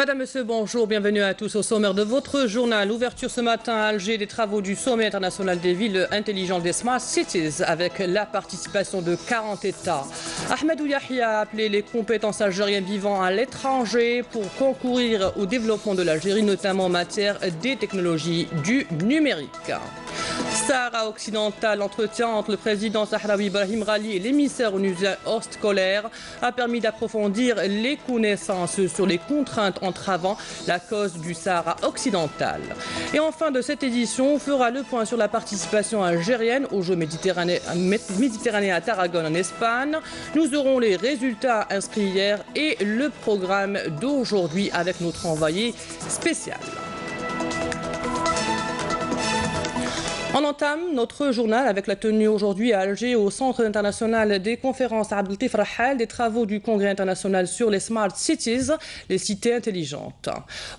Madame, Monsieur, bonjour, bienvenue à tous au sommaire de votre journal. Ouverture ce matin à Alger des travaux du sommet international des villes intelligentes des Smart Cities avec la participation de 40 États. Ahmedou Yahia a appelé les compétences algériennes vivant à l'étranger pour concourir au développement de l'Algérie, notamment en matière des technologies du numérique. Sahara occidental, l'entretien entre le président sahraoui Brahim Ghali et l'émissaire onusien Horst Kohler a permis d'approfondir les connaissances sur les contraintes entravant la cause du Sahara occidental. Et en fin de cette édition, on fera le point sur la participation algérienne aux Jeux méditerranéens à Tarragone en Espagne. Nous aurons les résultats inscrits hier et le programme d'aujourd'hui avec notre envoyé spécial. On entame notre journal avec la tenue aujourd'hui à Alger au Centre international des conférences Abdeltif Rahal des travaux du Congrès international sur les Smart Cities, les cités intelligentes.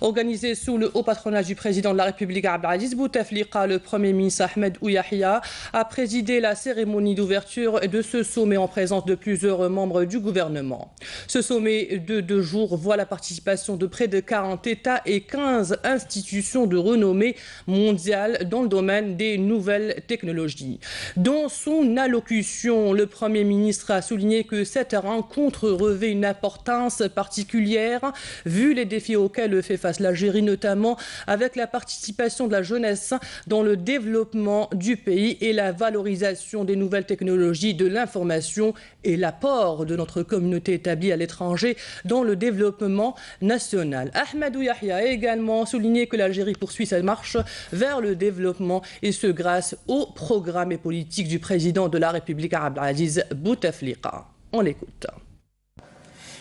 Organisé sous le haut patronage du président de la République Abdelaziz Bouteflika, le Premier ministre Ahmed Ouyahia a présidé la cérémonie d'ouverture de ce sommet en présence de plusieurs membres du gouvernement. Ce sommet de 2 jours voit la participation de près de 40 États et 15 institutions de renommée mondiale dans le domaine des nouvelles technologies. Dans son allocution, le Premier ministre a souligné que cette rencontre revêt une importance particulière vu les défis auxquels fait face l'Algérie, notamment avec la participation de la jeunesse dans le développement du pays et la valorisation des nouvelles technologies de l'information et l'apport de notre communauté établie à l'étranger dans le développement national. Ahmedou Yahia a également souligné que l'Algérie poursuit sa marche vers le développement et ce grâce au programme et politique du président de la République Abdelaziz Bouteflika. On l'écoute.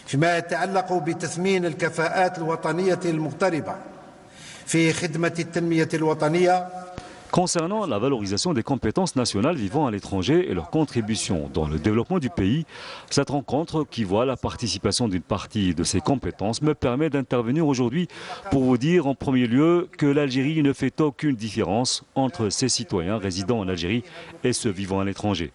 فيما يتعلق بتثمين الكفاءات الوطنية المغتربة في خدمة التنمية الوطنية. Concernant la valorisation des compétences nationales vivant à l'étranger et leur contribution dans le développement du pays, cette rencontre qui voit la participation d'une partie de ces compétences me permet d'intervenir aujourd'hui pour vous dire en premier lieu que l'Algérie ne fait aucune différence entre ses citoyens résidant en Algérie et ceux vivant à l'étranger.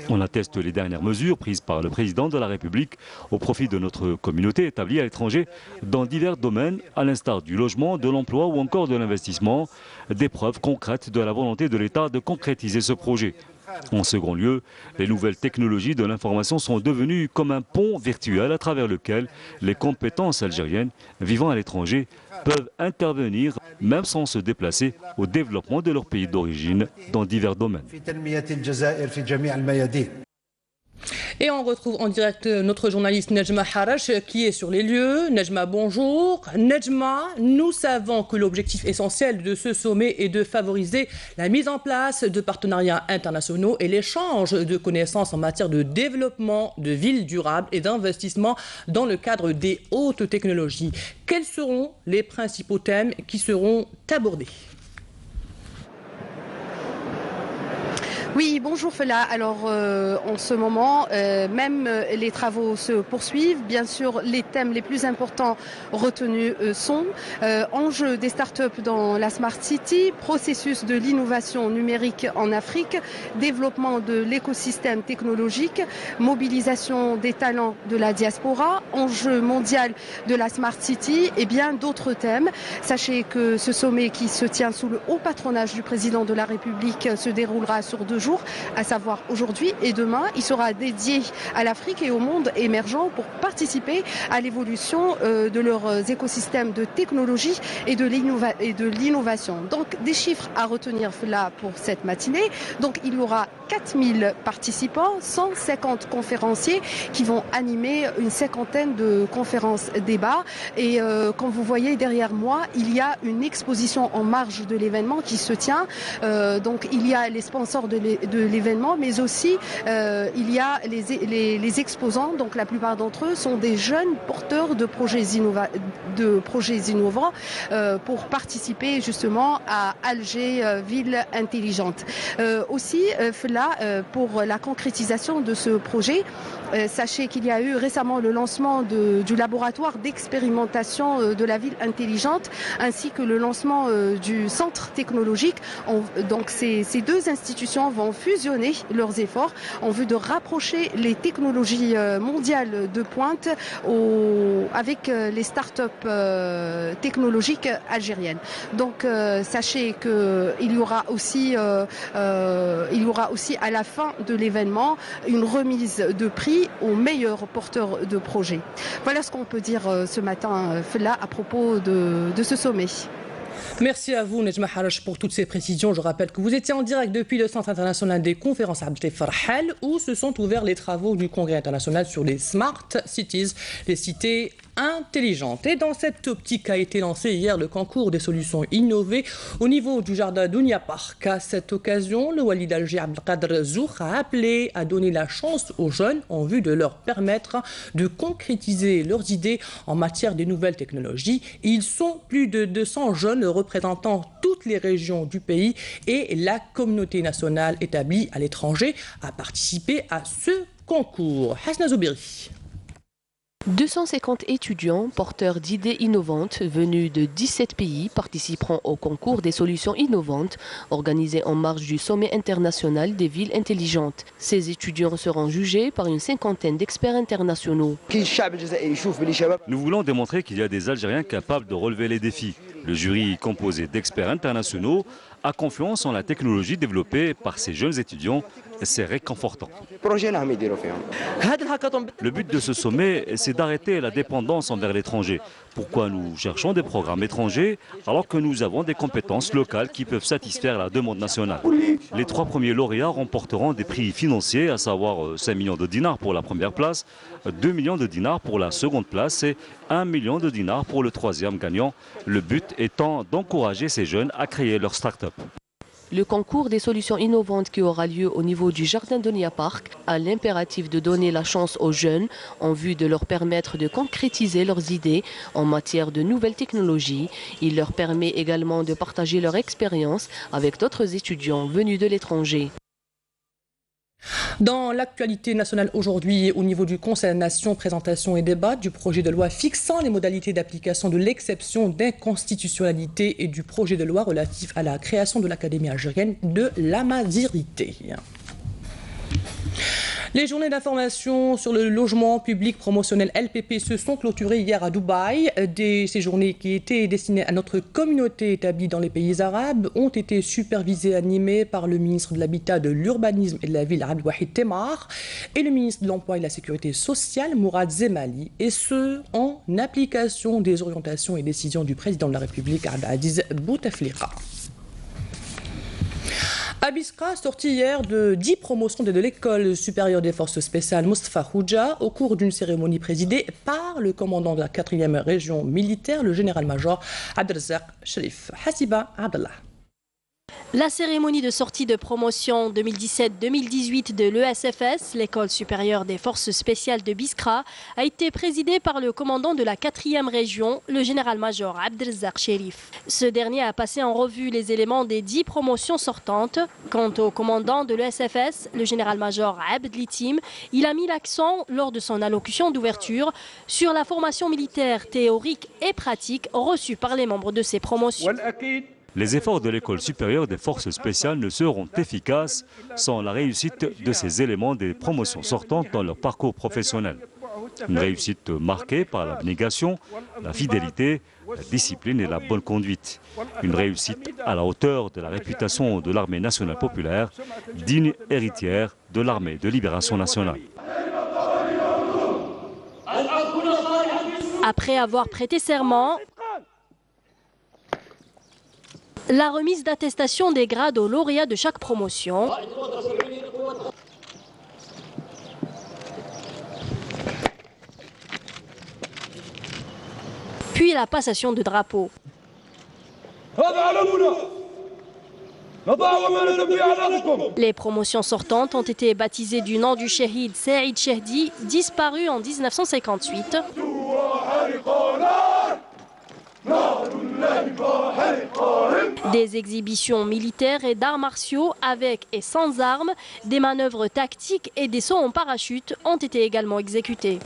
On atteste les dernières mesures prises par le président de la République au profit de notre communauté établie à l'étranger dans divers domaines, à l'instar du logement, de l'emploi ou encore de l'investissement, des preuves concrètes de la volonté de l'État de concrétiser ce projet. En second lieu, les nouvelles technologies de l'information sont devenues comme un pont virtuel à travers lequel les compétences algériennes vivant à l'étranger peuvent intervenir, même sans se déplacer, au développement de leur pays d'origine dans divers domaines. Et on retrouve en direct notre journaliste Nejma Harash qui est sur les lieux. Nejma, bonjour. Nejma, nous savons que l'objectif essentiel de ce sommet est de favoriser la mise en place de partenariats internationaux et l'échange de connaissances en matière de développement de villes durables et d'investissement dans le cadre des hautes technologies. Quels seront les principaux thèmes qui seront abordés ? Oui, bonjour Fela. Alors en ce moment, même les travaux se poursuivent. Bien sûr, les thèmes les plus importants retenus sont enjeux des startups dans la Smart City, processus de l'innovation numérique en Afrique, développement de l'écosystème technologique, mobilisation des talents de la diaspora, enjeu mondial de la Smart City et bien d'autres thèmes. Sachez que ce sommet qui se tient sous le haut patronage du président de la République se déroulera sur 2 jours, à savoir aujourd'hui et demain. Il sera dédié à l'Afrique et au monde émergent pour participer à l'évolution de leurs écosystèmes de technologie et de l'innovation. Donc des chiffres à retenir là pour cette matinée. Donc il y aura 4000 participants, 150 conférenciers qui vont animer une 50aine de conférences débats. Et comme vous voyez derrière moi, il y a une exposition en marge de l'événement qui se tient. Donc il y a les sponsors de l'événement, mais aussi il y a les exposants. Donc la plupart d'entre eux sont des jeunes porteurs de projets innovants pour participer justement à Alger, ville intelligente. Aussi, là, pour la concrétisation de ce projet, Sachez qu'il y a eu récemment le lancement du laboratoire d'expérimentation de la ville intelligente ainsi que le lancement du centre technologique. Donc ces deux institutions vont fusionner leurs efforts en vue de rapprocher les technologies mondiales de pointe avec les start-up technologiques algériennes. Donc sachez qu'il y aura aussi à la fin de l'événement une remise de prix aux meilleurs porteurs de projets. Voilà ce qu'on peut dire ce matin là à propos de ce sommet. Merci à vous, Nejma Harash, pour toutes ces précisions. Je rappelle que vous étiez en direct depuis le Centre international des conférences Abdelkader Farhel, où se sont ouverts les travaux du Congrès international sur les Smart Cities, les cités intelligentes. Et dans cette optique a été lancé hier le concours des solutions innovées au niveau du jardin Dounia Park. À cette occasion, le Wali d'Alger Abdelkader Zouk a appelé à donner la chance aux jeunes en vue de leur permettre de concrétiser leurs idées en matière de nouvelles technologies. Ils sont plus de 200 jeunes représentant toutes les régions du pays et la communauté nationale établie à l'étranger a participé à ce concours. Hasna Zoubiri. 250 étudiants porteurs d'idées innovantes venus de 17 pays participeront au concours des solutions innovantes organisé en marge du sommet international des villes intelligentes. Ces étudiants seront jugés par une cinquantaine d'experts internationaux. Nous voulons démontrer qu'il y a des Algériens capables de relever les défis. Le jury, composé d'experts internationaux, a confiance en la technologie développée par ces jeunes étudiants. C'est réconfortant. Le but de ce sommet, c'est d'arrêter la dépendance envers l'étranger. Pourquoi nous cherchons des programmes étrangers alors que nous avons des compétences locales qui peuvent satisfaire la demande nationale? Les 3 premiers lauréats remporteront des prix financiers, à savoir 5 millions de dinars pour la première place, 2 millions de dinars pour la seconde place et 1 million de dinars pour le 3e gagnant. Le but étant d'encourager ces jeunes à créer leur start-up. Le concours des solutions innovantes qui aura lieu au niveau du jardin Dounia Park a l'impératif de donner la chance aux jeunes en vue de leur permettre de concrétiser leurs idées en matière de nouvelles technologies. Il leur permet également de partager leur expérience avec d'autres étudiants venus de l'étranger. Dans l'actualité nationale aujourd'hui, au niveau du Conseil des Nations, présentation et débat du projet de loi fixant les modalités d'application de l'exception d'inconstitutionnalité et du projet de loi relatif à la création de l'Académie algérienne de l'Amazirité. Les journées d'information sur le logement public promotionnel LPP se sont clôturées hier à Dubaï. Ces journées qui étaient destinées à notre communauté établie dans les pays arabes ont été supervisées et animées par le ministre de l'Habitat, de l'Urbanisme et de la Ville, Abdelwahid Temar, et le ministre de l'Emploi et de la Sécurité sociale, Mourad Zemali, et ce, en application des orientations et décisions du président de la République, Abdelaziz Bouteflika. À Biskra, sorti hier de 10 promotions de l'école supérieure des forces spéciales Mustafa Houdja au cours d'une cérémonie présidée par le commandant de la 4e région militaire, le général-major Abdelrazak Sherif. Hasiba Abdallah. La cérémonie de sortie de promotion 2017-2018 de l'ESFS, l'école supérieure des forces spéciales de Biskra, a été présidée par le commandant de la 4e région, le général-major Abdelrazak Sherif. Ce dernier a passé en revue les éléments des 10 promotions sortantes. Quant au commandant de l'ESFS, le général-major Abd Litim, il a mis l'accent lors de son allocution d'ouverture sur la formation militaire théorique et pratique reçue par les membres de ces promotions. Les efforts de l'école supérieure des forces spéciales ne seront efficaces sans la réussite de ces éléments des promotions sortantes dans leur parcours professionnel. Une réussite marquée par l'abnégation, la fidélité, la discipline et la bonne conduite. Une réussite à la hauteur de la réputation de l'armée nationale populaire, digne héritière de l'armée de libération nationale. Après avoir prêté serment, la remise d'attestation des grades aux lauréats de chaque promotion. Puis la passation de drapeau. Les promotions sortantes ont été baptisées du nom du Shahid Saïd Chehdi, disparu en 1958. Des exhibitions militaires et d'arts martiaux avec et sans armes, des manœuvres tactiques et des sauts en parachute ont été également exécutés.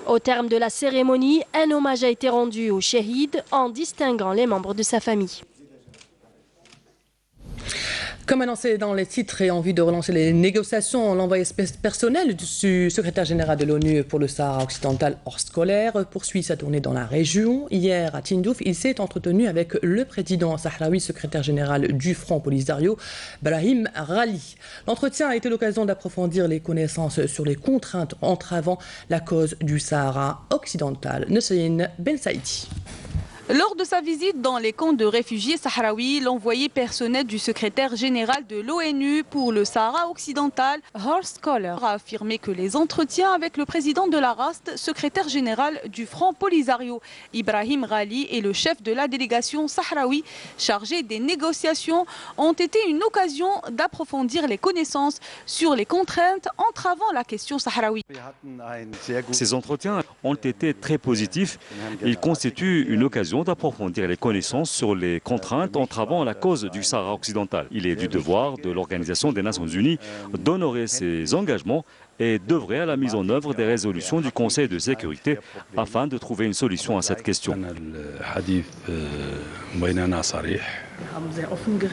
Au terme de la cérémonie, un hommage a été rendu au Shahid en distinguant les membres de sa famille. Comme annoncé dans les titres et en vue de relancer les négociations, l'envoyé personnel du secrétaire général de l'ONU pour le Sahara occidental hors scolaire poursuit sa tournée dans la région. Hier à Tindouf, il s'est entretenu avec le président sahraoui, secrétaire général du Front Polisario, Brahim Ghali. L'entretien a été l'occasion d'approfondir les connaissances sur les contraintes entravant la cause du Sahara occidental. Nussein Ben Saïdi. Lors de sa visite dans les camps de réfugiés sahraouis, l'envoyé personnel du secrétaire général de l'ONU pour le Sahara occidental, Horst Kohler, a affirmé que les entretiens avec le président de la RAST, secrétaire général du Front Polisario, Ibrahim Ghali, et le chef de la délégation sahraoui chargé des négociations ont été une occasion d'approfondir les connaissances sur les contraintes entravant la question sahraoui. Ces entretiens ont été très positifs. Ils constituent une occasion d'approfondir les connaissances sur les contraintes entravant la cause du Sahara occidental. Il est du devoir de l'Organisation des Nations Unies d'honorer ses engagements et d'œuvrer à la mise en œuvre des résolutions du Conseil de sécurité afin de trouver une solution à cette question.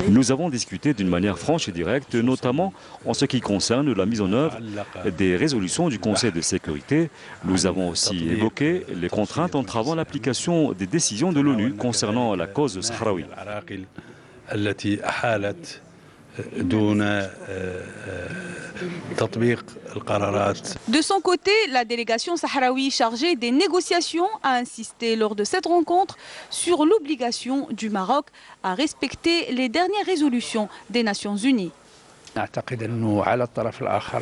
Nous avons discuté d'une manière franche et directe, notamment en ce qui concerne la mise en œuvre des résolutions du Conseil de sécurité. Nous avons aussi évoqué les contraintes entravant l'application des décisions de l'ONU concernant la cause sahraoui. De son côté, la délégation sahraoui chargée des négociations a insisté lors de cette rencontre sur l'obligation du Maroc à respecter les dernières résolutions des Nations Unies.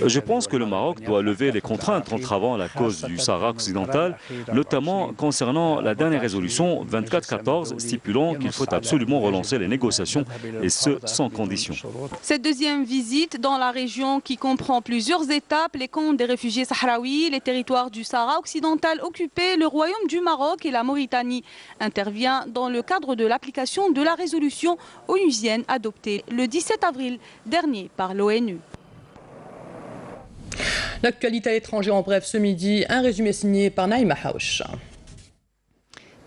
Je pense que le Maroc doit lever les contraintes entravant la cause du Sahara occidental, notamment concernant la dernière résolution 2414 stipulant qu'il faut absolument relancer les négociations et ce sans condition. Cette deuxième visite dans la région qui comprend plusieurs étapes, les camps des réfugiés sahraouis, les territoires du Sahara occidental occupés, le Royaume du Maroc et la Mauritanie, intervient dans le cadre de l'application de la résolution onusienne adoptée le 17 avril dernier par l'ONU. L'actualité à l'étranger en bref ce midi, un résumé signé par Naïma Haouch.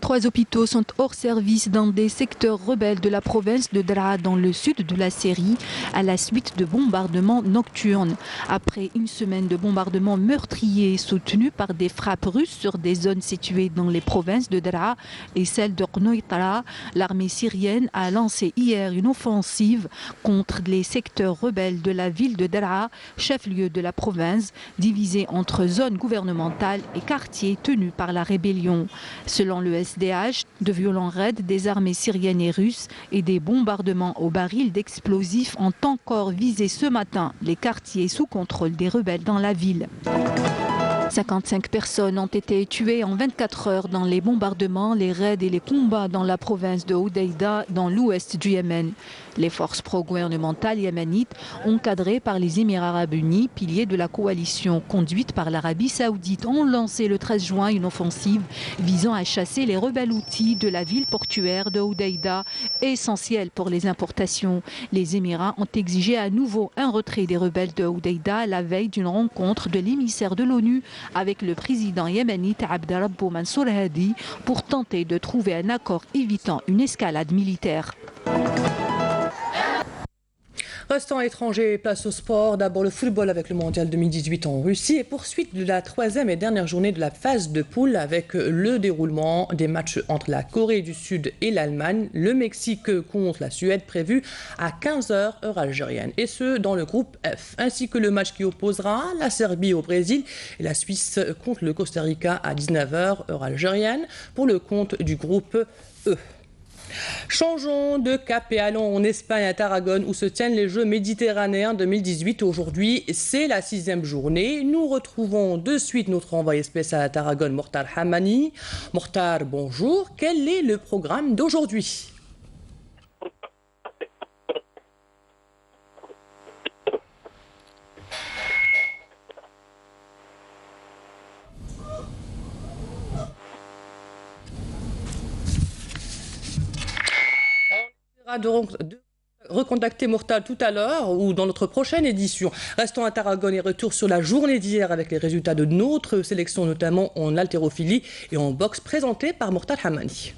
3 hôpitaux sont hors service dans des secteurs rebelles de la province de Daraa dans le sud de la Syrie à la suite de bombardements nocturnes. Après une semaine de bombardements meurtriers soutenus par des frappes russes sur des zones situées dans les provinces de Daraa et celle de Qnoitara, l'armée syrienne a lancé hier une offensive contre les secteurs rebelles de la ville de Daraa, chef-lieu de la province, divisée entre zones gouvernementales et quartiers tenus par la rébellion. Selon le SDH, de violents raids des armées syriennes et russes et des bombardements aux barils d'explosifs ont encore visé ce matin les quartiers sous contrôle des rebelles dans la ville. 55 personnes ont été tuées en 24 heures dans les bombardements, les raids et les combats dans la province de Hodeïda, dans l'ouest du Yémen. Les forces pro-gouvernementales yéménites, encadrées par les Émirats arabes unis, piliers de la coalition conduite par l'Arabie saoudite, ont lancé le 13 juin une offensive visant à chasser les rebelles houthis de la ville portuaire de Hodeïda, essentielle pour les importations. Les Émirats ont exigé à nouveau un retrait des rebelles de Hodeïda à la veille d'une rencontre de l'émissaire de l'ONU avec le président yéménite Abdrabbo Mansour Hadi pour tenter de trouver un accord évitant une escalade militaire. Restant étranger, place au sport. D'abord le football avec le mondial 2018 en Russie et poursuite de la troisième et dernière journée de la phase de poule avec le déroulement des matchs entre la Corée du Sud et l'Allemagne, le Mexique contre la Suède prévu à 15h heure algérienne. Et ce dans le groupe F, ainsi que le match qui opposera la Serbie au Brésil et la Suisse contre le Costa Rica à 19h heure algérienne pour le compte du groupe E. Changeons de cap et allons en Espagne à Tarragone où se tiennent les Jeux méditerranéens 2018. Aujourd'hui, c'est la 6e journée. Nous retrouvons de suite notre envoyé spécial à Tarragone, Mortar Hamani. Mortar, bonjour. Quel est le programme d'aujourd'hui ? De recontacter Mortal tout à l'heure ou dans notre prochaine édition. Restons à Tarragone et retour sur la journée d'hier avec les résultats de notre sélection, notamment en haltérophilie et en boxe présentés par Mortal Hamani.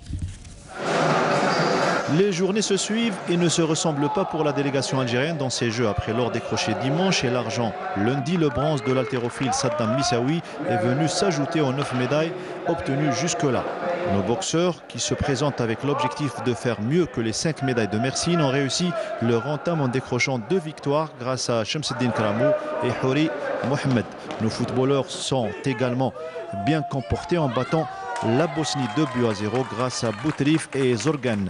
Les journées se suivent et ne se ressemblent pas pour la délégation algérienne dans ces Jeux. Après l'or décroché dimanche et l'argent lundi, le bronze de l'haltérophile Saddam Missaoui est venu s'ajouter aux 9 médailles obtenues jusque-là. Nos boxeurs, qui se présentent avec l'objectif de faire mieux que les 5 médailles de Mersin, ont réussi leur entame en décrochant 2 victoires grâce à Shamseddin Kramou et Houri Mohamed. Nos footballeurs sont également bien comportés en battant la Bosnie 2-0 grâce à Boutrif et Zorgan.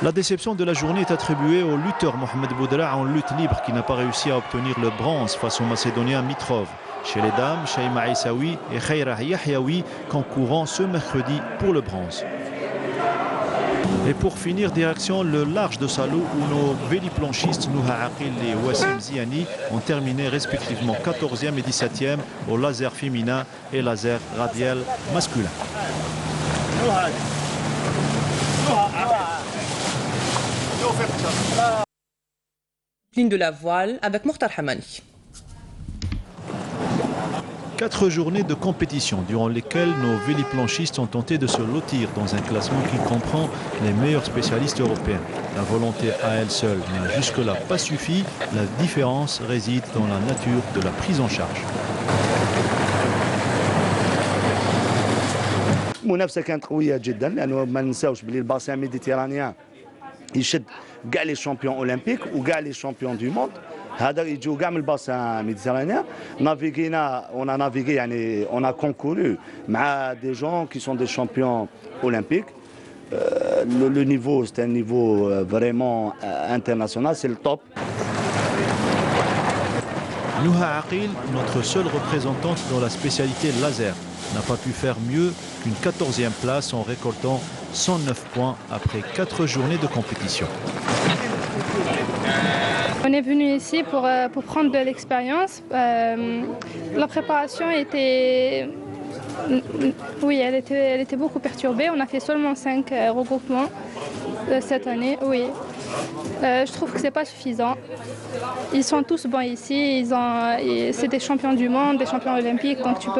La déception de la journée est attribuée au lutteur Mohamed Boudra en lutte libre qui n'a pas réussi à obtenir le bronze face au Macédonien Mitrov. Chez les dames, Shaima Issaoui et Khaira Yahyaoui concourant ce mercredi pour le bronze. Et pour finir, direction le large de Salou où nos véliplanchistes Nouha Aqil et Wassim Ziani ont terminé respectivement 14e et 17e au laser féminin et laser radial masculin. Ligne de la voile avec Mortar Hamani. 4 journées de compétition durant lesquelles nos véliplanchistes ont tenté de se lotir dans un classement qui comprend les meilleurs spécialistes européens. La volonté à elle seule n'a jusque-là pas suffi. La différence réside dans la nature de la prise en charge. المنافسه كانت قويه جدا لانه ما ننساوش بلي الباسين ميديتيرانيان يشد كاع لي شامبيون اولمبيك وكاع لي شامبيون دو موند هذا يجوا كاع من الباسين ميديتيرانيان نافيغينا اون نافيغي يعني اون كونكورو مع دي جون كي سون دي شامبيون اولمبيك le niveau c'est un niveau vraiment international, c'est le top. Nouha Aqil, notre seule représentante dans la spécialité laser, n'a pas pu faire mieux qu'une 14e place en récoltant 109 points après 4 journées de compétition. On est venu ici pour prendre de l'expérience. La préparation était... Oui, elle était beaucoup perturbée. On a fait seulement 5 regroupements cette année. Oui. Je trouve que ce n'est pas suffisant. Ils sont tous bons ici. C'est des champions du monde, des champions olympiques. Donc on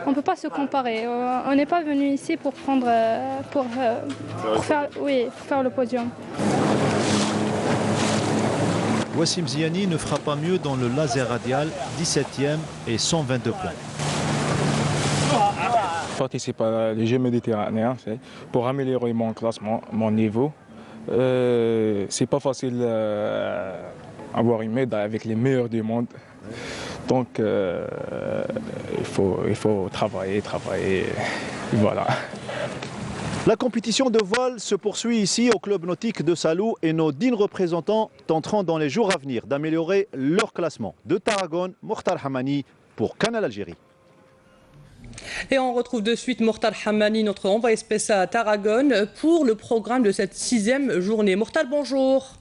ne peut pas se comparer. On n'est pas venu ici pour faire le podium. Wassim Ziani ne fera pas mieux dans le laser radial, 17e et 122 points. Je participe à les Jeux méditerranéens pour améliorer mon classement, mon niveau. C'est pas facile avoir une médaille avec les meilleurs du monde. Donc il faut travailler, et voilà. La compétition de voile se poursuit ici au club nautique de Salou et nos dignes représentants tenteront dans les jours à venir d'améliorer leur classement. De Tarragone, Mortar Hamani pour Canal Algérie. Et on retrouve de suite Mortal Hamani, notre envoyé spécial à Tarragone, pour le programme de cette 6e journée. Mortal, bonjour.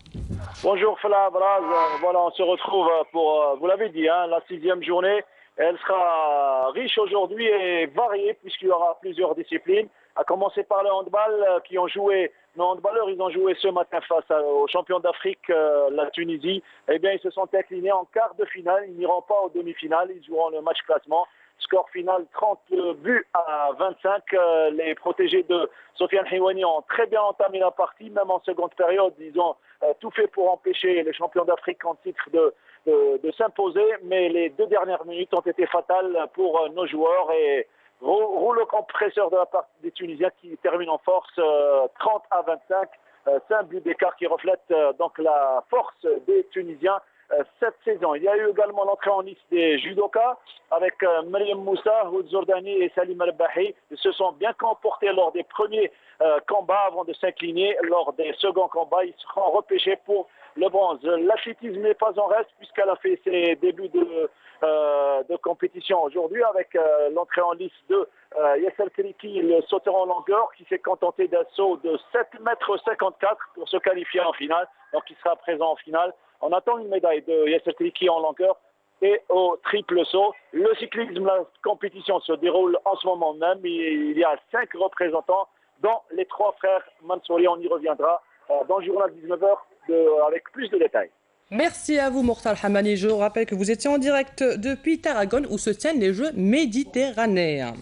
Bonjour Fala Braz. Voilà, on se retrouve pour, vous l'avez dit, la 6e journée. Elle sera riche aujourd'hui et variée puisqu'il y aura plusieurs disciplines. À commencer par le handball qui ont joué, nos handballeurs, ils ont joué ce matin face aux champions d'Afrique, la Tunisie. Eh bien, ils se sont inclinés en quart de finale. Ils n'iront pas aux demi-finales. Ils joueront le match classement. Score final 30 buts à 25. Les protégés de Sofiane Hiwani ont très bien entamé la partie, même en seconde période. Ils ont tout fait pour empêcher les champions d'Afrique en titre de s'imposer, mais les 2 dernières minutes ont été fatales pour nos joueurs et rouleau compresseur de la part des Tunisiens qui terminent en force 30 à 25. 5 buts d'écart qui reflètent donc la force des Tunisiens cette saison. Il y a eu également l'entrée en liste des judokas avec Mariam Moussa, Houd Zordani et Salim Al-Bahi. Ils se sont bien comportés lors des premiers combats avant de s'incliner. Lors des seconds combats, ils seront repêchés pour le bronze. L'athlétisme n'est pas en reste puisqu'elle a fait ses débuts de compétition aujourd'hui avec l'entrée en liste de Yasser Kriki, le sauteur en longueur, qui s'est contenté d'un saut de 7,54 m pour se qualifier en finale. Donc il sera présent en finale. On attend une médaille de Yasser Kriki en longueur et au triple saut. Le cyclisme, la compétition se déroule en ce moment même. Il y a 5 représentants, dont les 3 frères Mansouri. On y reviendra dans le journal 19h avec plus de détails. Merci à vous, Mortal Hamani. Je rappelle que vous étiez en direct depuis Tarragone où se tiennent les Jeux méditerranéens.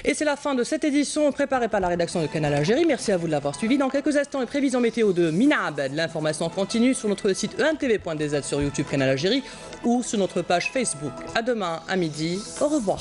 Et c'est la fin de cette édition préparée par la rédaction de Canal Algérie. Merci à vous de l'avoir suivi. Dans quelques instants, les prévisions météo de Mina Abed. L'information continue sur notre site entv.dz sur YouTube Canal Algérie ou sur notre page Facebook. À demain à midi. Au revoir.